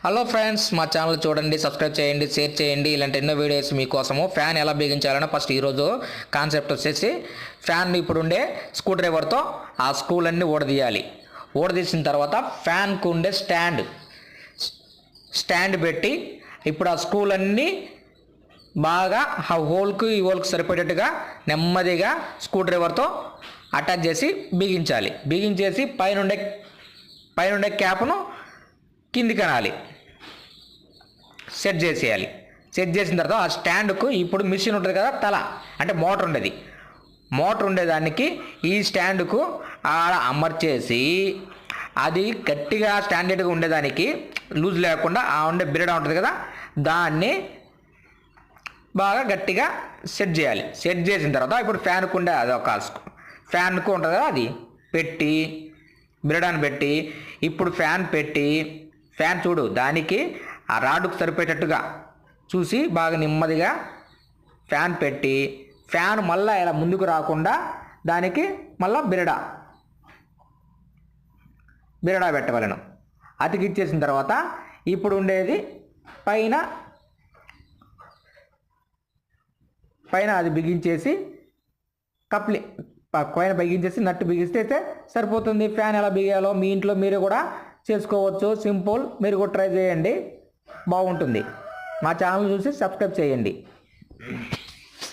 Hello friends, మా channel చూడండి, subscribe చేయండి, షేర్ చేయండి. ఇలాంటి ఎన్నో వీడియోస్ మీకోసము. ఫ్యాన్ ఎలా బిగించాలనో ఫస్ట్ ఈరోజు కాన్సెప్ట్ వచ్చేసి ఫ్యాన్ ఇప్పుడు ఉండే స్క్రూ డ్రైవర్తో ఆ స్క్రూలన్నీ ఊడదీయాలి. ఊడదీసిన తర్వాత ఫ్యాన్కు ఉండే స్టాండ్ పెట్టి ఇప్పుడు ఆ స్క్రూలన్నీ బాగా ఆ హోల్కి ఈ హోల్కి సరిపోయేటట్టుగా నెమ్మదిగా స్క్రూ డ్రైవర్తో అటాచ్ చేసి బిగించాలి. బిగించేసి పైనుండే క్యాప్ను కిందికి అనాలి, సెట్ చేసేయాలి. సెట్ చేసిన తర్వాత ఆ స్టాండ్కు ఇప్పుడు మిషన్ ఉంటుంది కదా, తల అంటే మోటార్ ఉండేది. మోటార్ ఉండేదానికి ఈ స్టాండ్కు ఆడ అమర్చేసి అది గట్టిగా స్టాండర్డ్గా ఉండేదానికి లూజ్ లేకుండా ఆ ఉండే బిరడ ఉంటుంది కదా, దాన్ని బాగా గట్టిగా సెట్ చేయాలి. సెట్ చేసిన తర్వాత ఇప్పుడు ఫ్యాన్కు ఉండే అది ఒక ఫ్యాన్కు ఉంటుంది కదా, అది పెట్టి బిరడాన్ని పెట్టి ఇప్పుడు ఫ్యాన్ చూడు, దానికి ఆ రాడుకు సరిపోయేటట్టుగా చూసి బాగా నెమ్మదిగా ఫ్యాన్ పెట్టి ఫ్యాన్ మళ్ళీ ఇలా ముందుకు రాకుండా దానికి మళ్ళీ బిరడా పెట్టవలను. అతికిచ్చేసిన తర్వాత ఇప్పుడు ఉండేది పైన అది బిగించేసి పైన బిగించేసి నట్టు బిగిస్తే సరిపోతుంది. ఫ్యాన్ ఎలా బిగాలో మీ ఇంట్లో మీరు కూడా చేసుకోవచ్చు. సింపుల్, మీరు కూడా ట్రై చేయండి, బాగుంటుంది. మా ఛానల్ చూసి సబ్స్క్రైబ్ చేయండి.